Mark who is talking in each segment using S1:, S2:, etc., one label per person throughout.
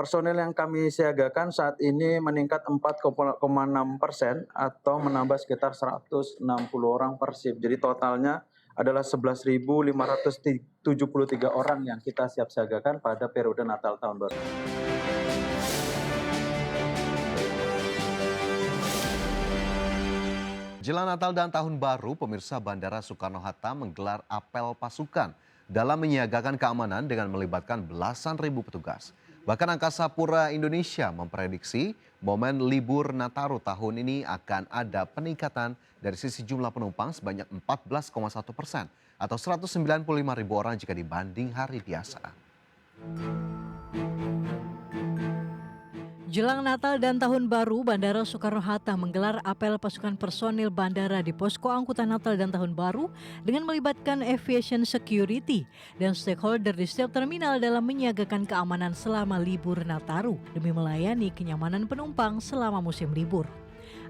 S1: Personil yang kami siagakan saat ini meningkat 4,6% atau menambah sekitar 160 orang per shift. Jadi totalnya adalah 11.573 orang yang kita siap siagakan pada periode Natal tahun baru.
S2: Jelang Natal dan Tahun Baru, pemirsa Bandara Soekarno-Hatta menggelar apel pasukan dalam menyiagakan keamanan dengan melibatkan belasan ribu petugas. Bahkan Angkasa Pura Indonesia memprediksi momen libur Nataru tahun ini akan ada peningkatan dari sisi jumlah penumpang sebanyak 14,1% atau 195 ribu orang jika dibanding hari biasa.
S3: Jelang Natal dan Tahun Baru, Bandara Soekarno-Hatta menggelar apel pasukan personil bandara di posko angkutan Natal dan Tahun Baru dengan melibatkan aviation security dan stakeholder di setiap terminal dalam menyiagakan keamanan selama libur Nataru demi melayani kenyamanan penumpang selama musim libur.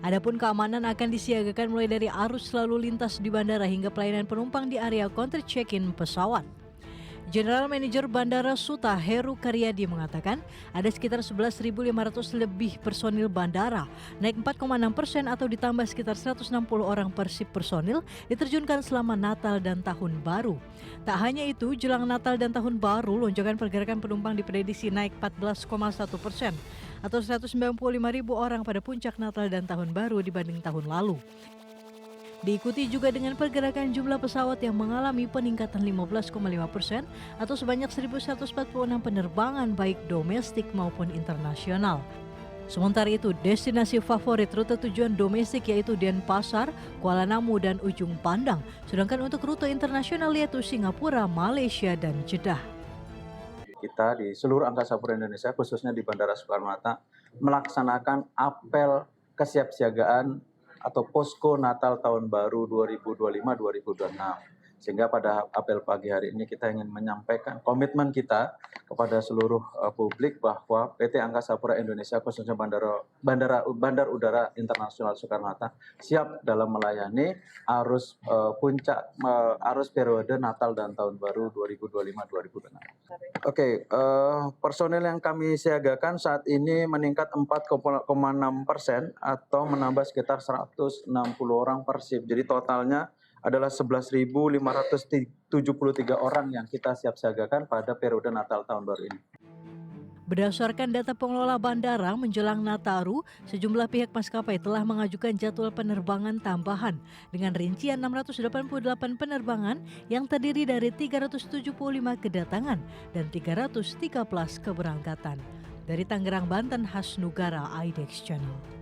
S3: Adapun keamanan akan disiagakan mulai dari arus lalu lintas di bandara hingga pelayanan penumpang di area counter check-in pesawat. General Manager Bandara Suta Heru Karyadi mengatakan ada sekitar 11.500 lebih personil bandara, naik 4,6% atau ditambah sekitar 160 orang per shift personil diterjunkan selama Natal dan Tahun Baru. Tak hanya itu, jelang Natal dan Tahun Baru, lonjakan pergerakan penumpang diprediksi naik 14,1% atau 195 ribu orang pada puncak Natal dan Tahun Baru dibanding tahun lalu. Diikuti juga dengan pergerakan jumlah pesawat yang mengalami peningkatan 15,5% atau sebanyak 1.146 penerbangan baik domestik maupun internasional. Sementara itu, destinasi favorit rute tujuan domestik yaitu Denpasar, Kuala Namu, dan Ujung Pandang. Sedangkan untuk rute internasional yaitu Singapura, Malaysia, dan Jeddah.
S1: Kita di seluruh Angkasa Pura Indonesia, khususnya di Bandara Soekarno-Hatta, melaksanakan apel kesiapsiagaan atau posko Natal Tahun Baru 2025-2026. Sehingga pada apel pagi hari ini kita ingin menyampaikan komitmen kita kepada seluruh publik bahwa PT Angkasa Pura Indonesia khususnya Bandar Udara Internasional Soekarno-Hatta siap dalam melayani arus puncak arus periode Natal dan Tahun Baru 2025-2026. Oke, personil yang kami siagakan saat ini meningkat 4,6% atau menambah sekitar 160 orang per shift. Jadi totalnya adalah 11.573 orang yang kita siap siagakan pada periode Natal tahun baru ini.
S3: Berdasarkan data pengelola bandara menjelang Nataru, sejumlah pihak maskapai telah mengajukan jadwal penerbangan tambahan dengan rincian 688 penerbangan yang terdiri dari 375 kedatangan dan 313 keberangkatan. Dari Tangerang, Banten, Hasnugara, IDEX Channel.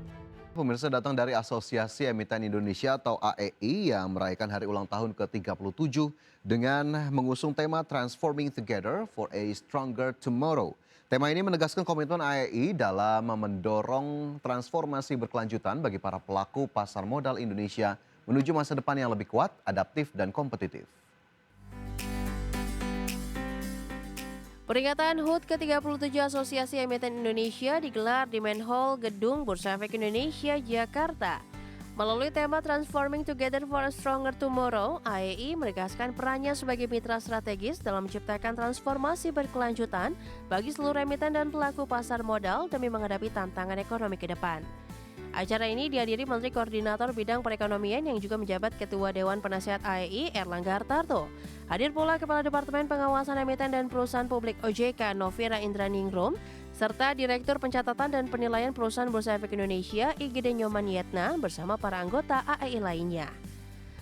S2: Pemirsa, datang dari Asosiasi Emiten Indonesia atau AEI yang merayakan hari ulang tahun ke-37 dengan mengusung tema Transforming Together for a Stronger Tomorrow. Tema ini menegaskan komitmen AEI dalam mendorong transformasi berkelanjutan bagi para pelaku pasar modal Indonesia menuju masa depan yang lebih kuat, adaptif, dan kompetitif.
S4: Peringatan HUT ke-37 Asosiasi Emiten Indonesia digelar di Main Hall Gedung Bursa Efek Indonesia, Jakarta. Melalui tema Transforming Together for a Stronger Tomorrow, AEI menegaskan perannya sebagai mitra strategis dalam menciptakan transformasi berkelanjutan bagi seluruh emiten dan pelaku pasar modal demi menghadapi tantangan ekonomi ke depan. Acara ini dihadiri Menteri Koordinator Bidang Perekonomian yang juga menjabat Ketua Dewan Penasehat AEI, Erlangga Hartarto. Hadir pula Kepala Departemen Pengawasan Emiten dan Perusahaan Publik OJK, Novira Indraningrum, serta Direktur Pencatatan dan Penilaian Perusahaan Bursa Efek Indonesia, Igede Nyoman Yetna, bersama para anggota AEI lainnya.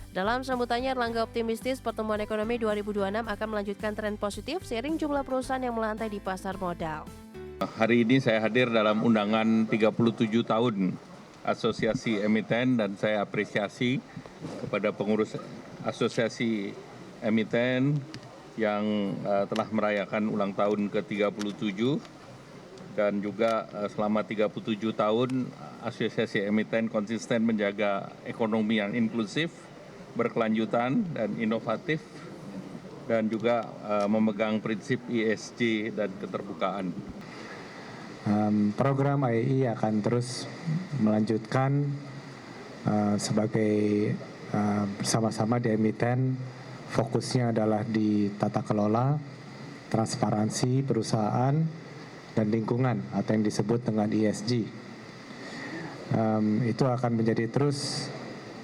S4: Dalam sambutannya, Erlangga optimistis pertumbuhan ekonomi 2026 akan melanjutkan tren positif seiring jumlah perusahaan yang melantai di pasar modal.
S5: Hari ini saya hadir dalam undangan 37 tahun Asosiasi Emiten dan saya apresiasi kepada pengurus Asosiasi Emiten yang telah merayakan ulang tahun ke-37 dan juga selama 37 tahun Asosiasi Emiten konsisten menjaga ekonomi yang inklusif, berkelanjutan dan inovatif dan juga memegang prinsip ESG dan keterbukaan.
S6: Program AEI akan terus melanjutkan sebagai bersama-sama di emiten. Fokusnya adalah di tata kelola, transparansi perusahaan, dan lingkungan atau yang disebut dengan ESG. Itu akan menjadi terus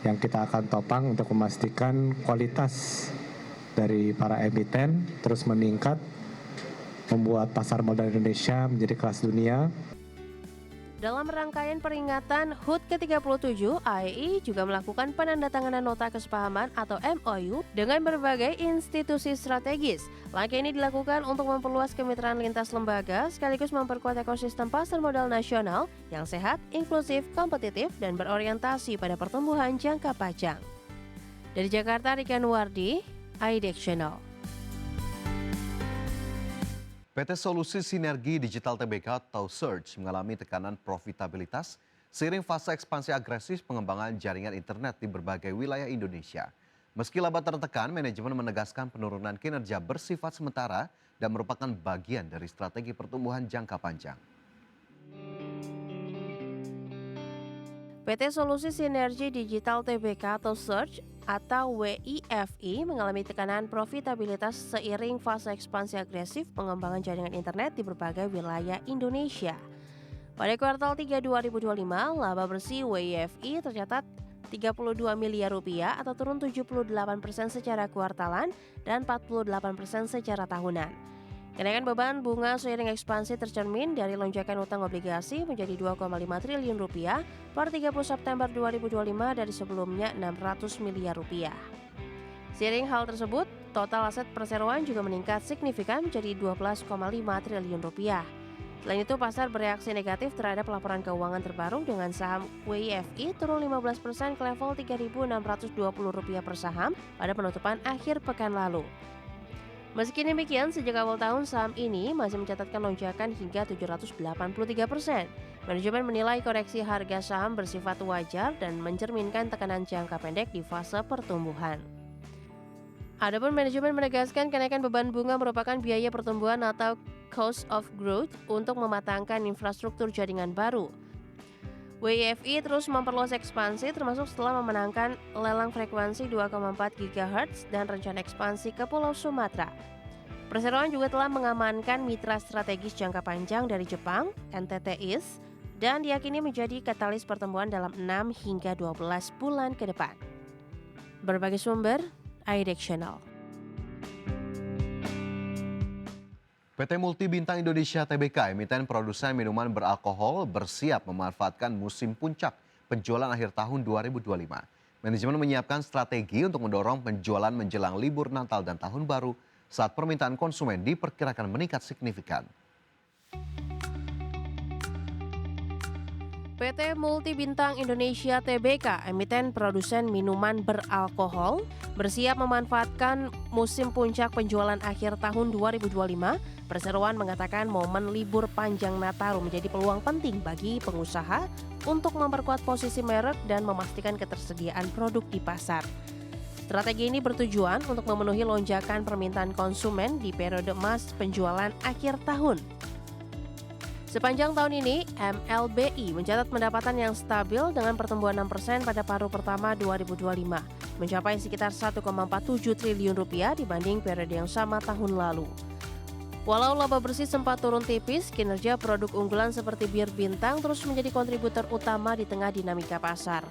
S6: yang kita akan topang untuk memastikan kualitas dari para emiten terus meningkat, membuat pasar modal Indonesia menjadi kelas dunia.
S4: Dalam rangkaian peringatan HUT ke-37, AEI juga melakukan penandatanganan nota kesepahaman atau MOU dengan berbagai institusi strategis. Langkah ini dilakukan untuk memperluas kemitraan lintas lembaga sekaligus memperkuat ekosistem pasar modal nasional yang sehat, inklusif, kompetitif, dan berorientasi pada pertumbuhan jangka panjang. Dari Jakarta, Rika Nuwardi, IDX Channel.
S2: PT Solusi Sinergi Digital TBK atau Surge mengalami tekanan profitabilitas seiring fase ekspansi agresif pengembangan jaringan internet di berbagai wilayah Indonesia. Meski laba tertekan, manajemen menegaskan penurunan kinerja bersifat sementara dan merupakan bagian dari strategi pertumbuhan jangka panjang.
S4: PT Solusi Sinergi Digital TBK atau Surge atau WIFI mengalami tekanan profitabilitas seiring fase ekspansi agresif pengembangan jaringan internet di berbagai wilayah Indonesia. Pada kuartal 3 2025, laba bersih WIFI tercatat 32 miliar rupiah atau turun 78% secara kuartalan dan 48% secara tahunan. Kenaikan beban bunga seiring ekspansi tercermin dari lonjakan utang obligasi menjadi 2,5 triliun rupiah per 30 September 2025 dari sebelumnya 600 miliar rupiah. Seiring hal tersebut, total aset perseroan juga meningkat signifikan menjadi 12,5 triliun rupiah. Selain itu, pasar bereaksi negatif terhadap laporan keuangan terbaru dengan saham WIFI turun 15% ke level Rp3.620 per saham pada penutupan akhir pekan lalu. Meski demikian, sejak awal tahun saham ini masih mencatatkan lonjakan hingga 783%. Manajemen menilai koreksi harga saham bersifat wajar dan mencerminkan tekanan jangka pendek di fase pertumbuhan. Adapun manajemen menegaskan kenaikan beban bunga merupakan biaya pertumbuhan atau cost of growth untuk mematangkan infrastruktur jaringan baru. WIFI terus memperluas ekspansi termasuk setelah memenangkan lelang frekuensi 2,4 GHz dan rencana ekspansi ke Pulau Sumatera. Perseroan juga telah mengamankan mitra strategis jangka panjang dari Jepang, NTT East, dan diyakini menjadi katalis pertumbuhan dalam 6 hingga 12 bulan ke depan. Berbagai sumber, IDX Channel.
S2: PT Multi Bintang Indonesia TBK, emiten produsen minuman beralkohol, bersiap memanfaatkan musim puncak penjualan akhir tahun 2025. Manajemen menyiapkan strategi untuk mendorong penjualan menjelang libur Natal dan Tahun Baru saat permintaan konsumen diperkirakan meningkat signifikan.
S4: PT Multi Bintang Indonesia TBK, emiten produsen minuman beralkohol, bersiap memanfaatkan musim puncak penjualan akhir tahun 2025. Perseroan mengatakan momen libur panjang Nataru menjadi peluang penting bagi pengusaha untuk memperkuat posisi merek dan memastikan ketersediaan produk di pasar. Strategi ini bertujuan untuk memenuhi lonjakan permintaan konsumen di periode emas penjualan akhir tahun. Sepanjang tahun ini, MLBI mencatat pendapatan yang stabil dengan pertumbuhan 6% pada paruh pertama 2025, mencapai sekitar 1,47 triliun rupiah dibanding periode yang sama tahun lalu. Walau laba bersih sempat turun tipis, kinerja produk unggulan seperti bir bintang terus menjadi kontributor utama di tengah dinamika pasar.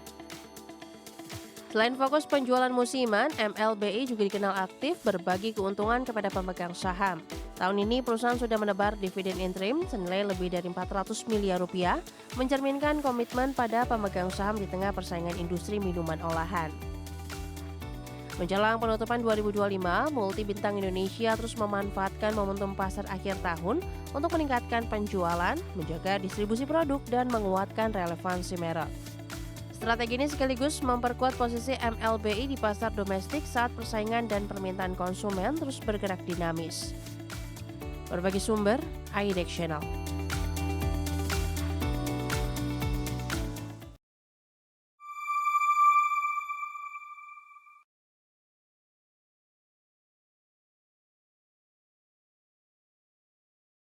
S4: Selain fokus penjualan musiman, MLBI juga dikenal aktif berbagi keuntungan kepada pemegang saham. Tahun ini perusahaan sudah menebar dividen interim senilai lebih dari 400 miliar rupiah, mencerminkan komitmen pada pemegang saham di tengah persaingan industri minuman olahan. Menjelang penutupan 2025, Multi Bintang Indonesia terus memanfaatkan momentum pasar akhir tahun untuk meningkatkan penjualan, menjaga distribusi produk, dan menguatkan relevansi merek. Strategi ini sekaligus memperkuat posisi MLBI di pasar domestik saat persaingan dan permintaan konsumen terus bergerak dinamis. Berbagai sumber, IDX Channel.